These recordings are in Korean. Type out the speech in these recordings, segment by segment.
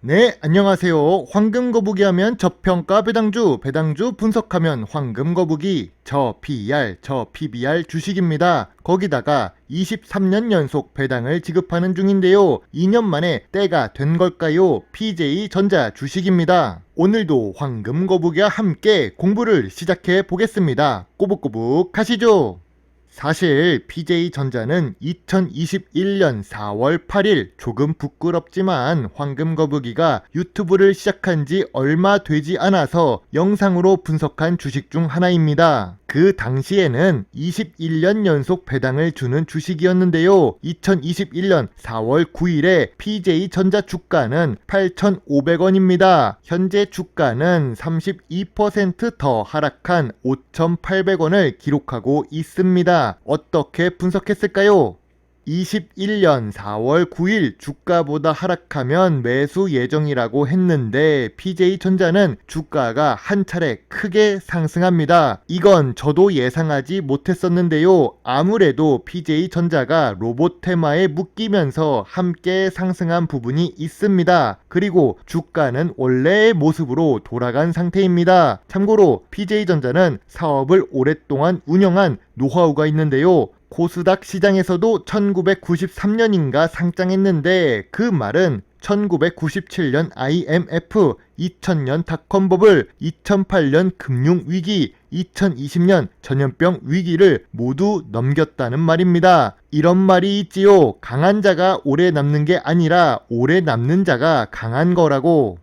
네, 안녕하세요. 황금거북이 하면 저평가 배당주 분석하면 황금거북이, 저 PER, 저 PBR 주식입니다. 거기다가 23년 연속 배당을 지급하는 중인데요. 2년 만에 때가 된 걸까요? PJ전자 주식입니다. 오늘도 황금거북이와 함께 공부를 시작해 보겠습니다. 꼬북꼬북 가시죠. 사실 PJ전자는 2021년 4월 8일 조금 부끄럽지만 황금거북이가 유튜브를 시작한 지 얼마 되지 않아서 영상으로 분석한 주식 중 하나입니다. 그 당시에는 21년 연속 배당을 주는 주식이었는데요. 2021년 4월 9일에 PJ전자 주가는 8,500원입니다. 현재 주가는 32% 더 하락한 5,800원을 기록하고 있습니다. 어떻게 분석했을까요? 21년 4월 9일 주가보다 하락하면 매수 예정이라고 했는데 PJ전자는 주가가 한 차례 크게 상승합니다. 이건 저도 예상하지 못했었는데요. 아무래도 PJ전자가 로봇 테마에 묶이면서 함께 상승한 부분이 있습니다. 그리고 주가는 원래의 모습으로 돌아간 상태입니다. 참고로 PJ전자는 사업을 오랫동안 운영한 노하우가 있는데요. 코스닥 시장에서도 1993년인가 상장했는데 그 말은 1997년 IMF, 2000년 닷컴버블, 2008년 금융위기, 2020년 전염병 위기를 모두 넘겼다는 말입니다. 이런 말이 있지요. 강한 자가 오래 남는 게 아니라 오래 남는 자가 강한 거라고.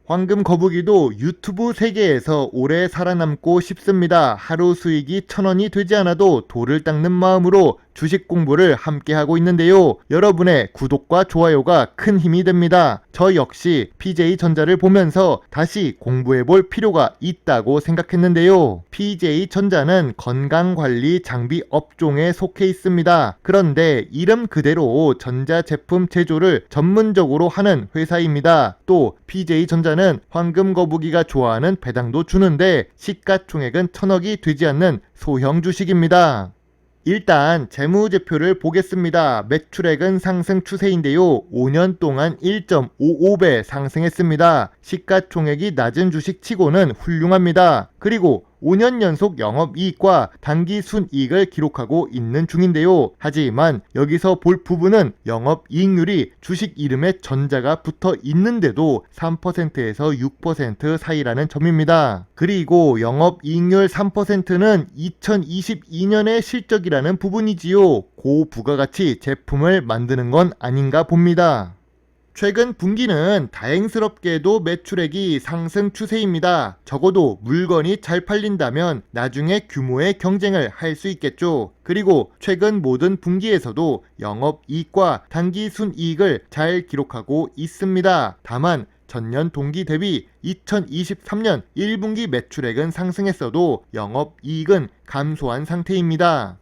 황금거북이도 유튜브 세계에서 오래 살아남고 싶습니다. 하루 수익이 1,000원이 되지 않아도 돌을 닦는 마음으로 주식 공부를 함께 하고 있는데요. 여러분의 구독과 좋아요가 큰 힘이 됩니다. 저 역시 PJ전자를 보면서 다시 공부해 볼 필요가 있다고 생각했는데요. PJ전자는 건강관리 장비 업종에 속해 있습니다. 그런데 이름 그대로 전자제품 제조를 전문적으로 하는 회사입니다. 또 PJ전자는 황금거북이가 좋아하는 배당도 주는데 시가총액은 1,000억이 되지 않는 소형 주식입니다. 일단 재무제표를 보겠습니다. 매출액은 상승 추세인데요. 5년 동안 1.55배 상승했습니다. 시가총액이 낮은 주식 치고는 훌륭합니다. 그리고 5년 연속 영업이익과 단기순이익을 기록하고 있는 중인데요. 하지만 여기서 볼 부분은 영업이익률이 주식 이름에 전자가 붙어 있는데도 3%에서 6% 사이라는 점입니다. 그리고 영업이익률 3%는 2022년의 실적이라는 부분이지요. 고부가가치 제품을 만드는 건 아닌가 봅니다. 최근 분기는 다행스럽게도 매출액이 상승 추세입니다. 적어도 물건이 잘 팔린다면 나중에 규모의 경쟁을 할 수 있겠죠. 그리고 최근 모든 분기에서도 영업이익과 단기순이익을 잘 기록하고 있습니다. 다만 전년 동기 대비 2023년 1분기 매출액은 상승했어도 영업이익은 감소한 상태입니다.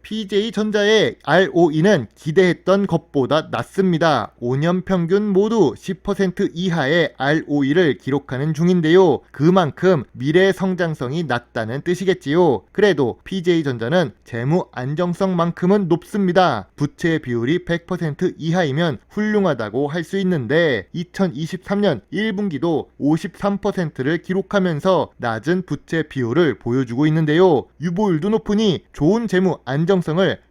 PJ전자의 ROE는 기대했던 것보다 낮습니다. 5년 평균 모두 10% 이하의 ROE를 기록하는 중인데요. 그만큼 미래 성장성이 낮다는 뜻이겠지요. 그래도 PJ전자는 재무 안정성만큼은 높습니다. 부채 비율이 100% 이하이면 훌륭하다고 할 수 있는데 2023년 1분기도 53%를 기록하면서 낮은 부채 비율을 보여주고 있는데요. 유보율도 높으니 좋은 재무 안정성을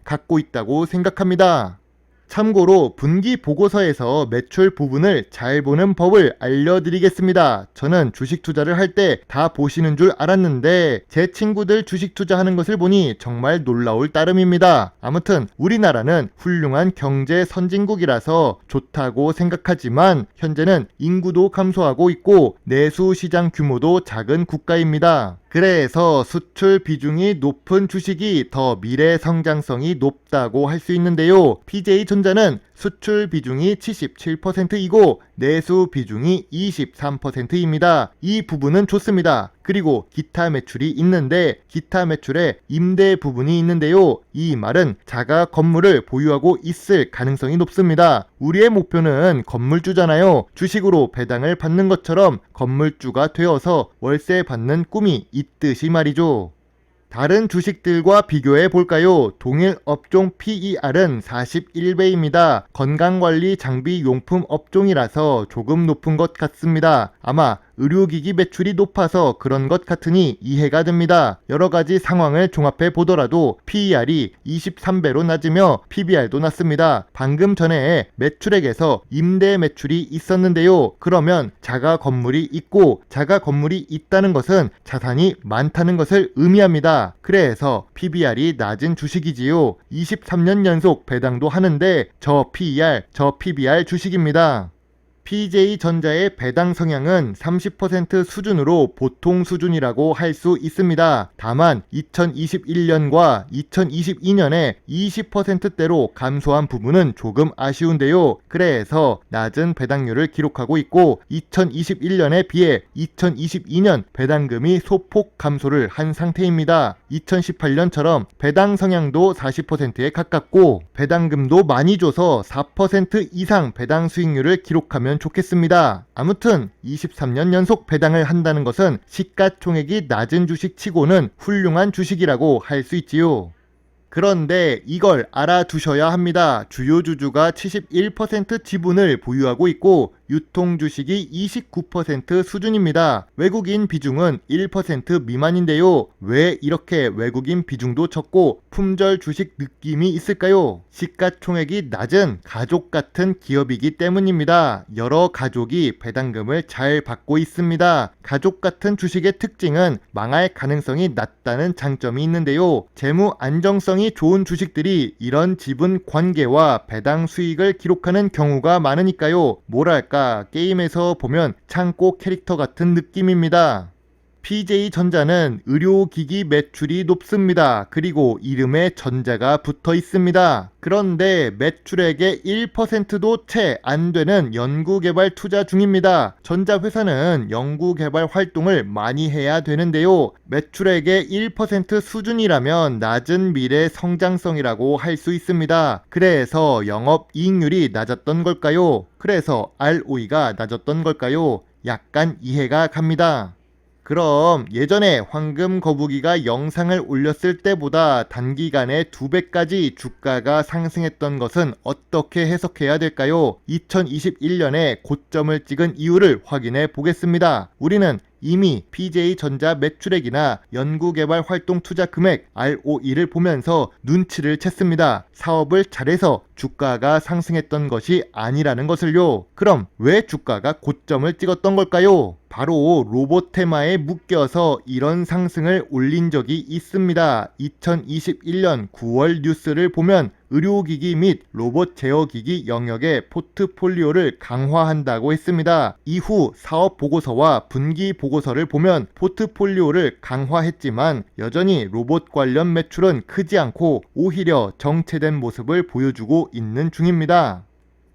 갖고 있다고 생각합니다. 참고로 분기 보고서에서 매출 부분을 잘 보는 법을 알려드리겠습니다. 저는 주식 투자를 할 때 다 보시는 줄 알았는데 제 친구들 주식 투자하는 것을 보니 정말 놀라울 따름입니다. 아무튼 우리나라는 훌륭한 경제 선진국이라서 좋다고 생각하지만 현재는 인구도 감소하고 있고 내수 시장 규모도 작은 국가입니다. 그래서 수출 비중이 높은 주식이 더 미래 성장성이 높다고 할 수 있는데요. PJ전자는 수출 비중이 77%이고 내수 비중이 23%입니다. 이 부분은 좋습니다. 그리고 기타 매출이 있는데 기타 매출에 임대 부분이 있는데요. 이 말은 자가 건물을 보유하고 있을 가능성이 높습니다. 우리의 목표는 건물주잖아요. 주식으로 배당을 받는 것처럼 건물주가 되어서 월세 받는 꿈이 있듯이 말이죠. 다른 주식들과 비교해 볼까요? 동일 업종 PER은 41배입니다. 건강관리 장비 용품 업종이라서 조금 높은 것 같습니다. 아마 의료기기 매출이 높아서 그런 것 같으니 이해가 됩니다. 여러가지 상황을 종합해 보더라도 PER이 23배로 낮으며 PBR도 낮습니다. 방금 전에 매출액에서 임대 매출이 있었는데요. 그러면 자가 건물이 있고 자가 건물이 있다는 것은 자산이 많다는 것을 의미합니다. 그래서 PBR이 낮은 주식이지요. 23년 연속 배당도 하는데 저 PER, 저 PBR 주식입니다. PJ전자의 배당 성향은 30% 수준으로 보통 수준이라고 할 수 있습니다. 다만 2021년과 2022년에 20%대로 감소한 부분은 조금 아쉬운데요. 그래서 낮은 배당률을 기록하고 있고 2021년에 비해 2022년 배당금이 소폭 감소를 한 상태입니다. 2018년처럼 배당 성향도 40%에 가깝고 배당금도 많이 줘서 4% 이상 배당 수익률을 기록하면 좋겠습니다. 아무튼 23년 연속 배당을 한다는 것은 시가총액이 낮은 주식 치고는 훌륭한 주식이라고 할 수 있지요. 그런데 이걸 알아두셔야 합니다. 주요 주주가 71% 지분을 보유하고 있고 유통 주식이 29% 수준입니다. 외국인 비중은 1% 미만인데요. 왜 이렇게 외국인 비중도 적고 품절 주식 느낌이 있을까요? 시가총액이 낮은 가족 같은 기업이기 때문입니다. 여러 가족이 배당금을 잘 받고 있습니다. 가족 같은 주식의 특징은 망할 가능성이 낮다는 장점이 있는데요. 재무 안정성이 좋은 주식들이 이런 지분 관계와 배당 수익을 기록하는 경우가 많으니까요. 뭐랄까 게임에서 보면 창고 캐릭터 같은 느낌입니다. PJ전자는 의료기기 매출이 높습니다. 그리고 이름에 전자가 붙어 있습니다. 그런데 매출액의 1%도 채 안 되는 연구개발 투자 중입니다. 전자회사는 연구개발 활동을 많이 해야 되는데요. 매출액의 1% 수준이라면 낮은 미래 성장성이라고 할 수 있습니다. 그래서 영업이익률이 낮았던 걸까요? 그래서 ROE가 낮았던 걸까요? 약간 이해가 갑니다. 그럼 예전에 황금 거북이가 영상을 올렸을 때보다 단기간에 2배까지 주가가 상승했던 것은 어떻게 해석해야 될까요? 2021년에 고점을 찍은 이유를 확인해 보겠습니다. 우리는 이미 PJ전자 매출액이나 연구개발 활동 투자 금액 ROE를 보면서 눈치를 챘습니다. 사업을 잘해서 주가가 상승했던 것이 아니라는 것을요. 그럼 왜 주가가 고점을 찍었던 걸까요? 바로 로봇 테마에 묶여서 이런 상승을 올린 적이 있습니다. 2021년 9월 뉴스를 보면 의료기기 및 로봇 제어기기 영역의 포트폴리오를 강화한다고 했습니다. 이후 사업 보고서와 분기 보고서를 보면 포트폴리오를 강화했지만 여전히 로봇 관련 매출은 크지 않고 오히려 정체된 모습을 보여주고 있는 중입니다.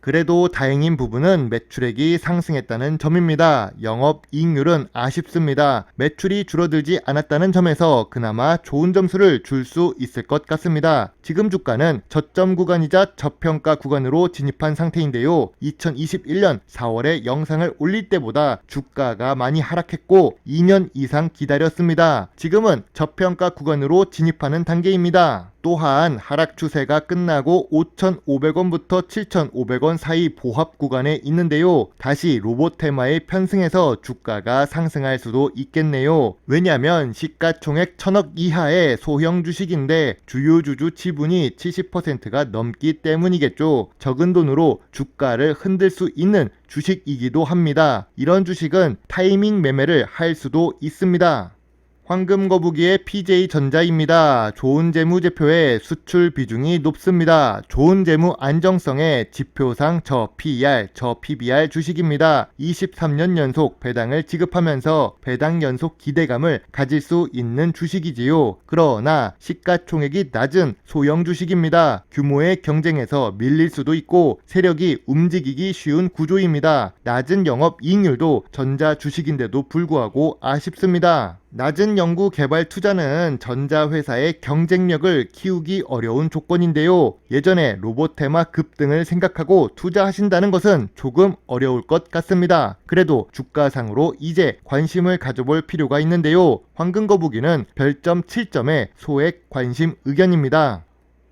그래도 다행인 부분은 매출액이 상승했다는 점입니다. 영업이익률은 아쉽습니다. 매출이 줄어들지 않았다는 점에서 그나마 좋은 점수를 줄 수 있을 것 같습니다. 지금 주가는 저점 구간이자 저평가 구간으로 진입한 상태인데요. 2021년 4월에 영상을 올릴 때보다 주가가 많이 하락했고 2년 이상 기다렸습니다. 지금은 저평가 구간으로 진입하는 단계입니다. 또한 하락 추세가 끝나고 5,500원부터 7,500원 사이 보합 구간에 있는데요. 다시 로봇 테마에 편승해서 주가가 상승할 수도 있겠네요. 왜냐하면 시가총액 1,000억 이하의 소형 주식인데 주요 주주 지분이 70%가 넘기 때문이겠죠. 적은 돈으로 주가를 흔들 수 있는 주식이기도 합니다. 이런 주식은 타이밍 매매를 할 수도 있습니다. 황금거북이의 PJ전자입니다. 좋은 재무제표에 수출 비중이 높습니다. 좋은 재무 안정성에 지표상 저 PER, 저 PBR 주식입니다. 23년 연속 배당을 지급하면서 배당 연속 기대감을 가질 수 있는 주식이지요. 그러나 시가총액이 낮은 소형 주식입니다. 규모의 경쟁에서 밀릴 수도 있고 세력이 움직이기 쉬운 구조입니다. 낮은 영업이익률도 전자 주식인데도 불구하고 아쉽습니다. 낮은 연구 개발 투자는 전자회사의 경쟁력을 키우기 어려운 조건인데요. 예전에 로봇 테마 급등을 생각하고 투자하신다는 것은 조금 어려울 것 같습니다. 그래도 주가상으로 이제 관심을 가져볼 필요가 있는데요. 황금거북이는 별점 7점의 소액 관심 의견입니다.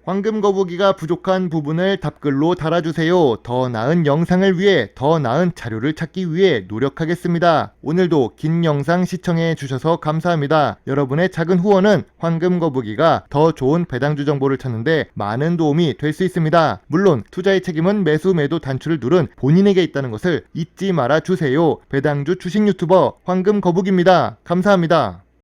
황금거북이가 부족한 부분을 답글로 달아주세요. 더 나은 영상을 위해 더 나은 자료를 찾기 위해 노력하겠습니다. 오늘도 긴 영상 시청해 주셔서 감사합니다. 여러분의 작은 후원은 황금거북이가 더 좋은 배당주 정보를 찾는데 많은 도움이 될 수 있습니다. 물론 투자의 책임은 매수 매도 단추를 누른 본인에게 있다는 것을 잊지 말아 주세요. 배당주 주식 유튜버 황금거북입니다. 감사합니다.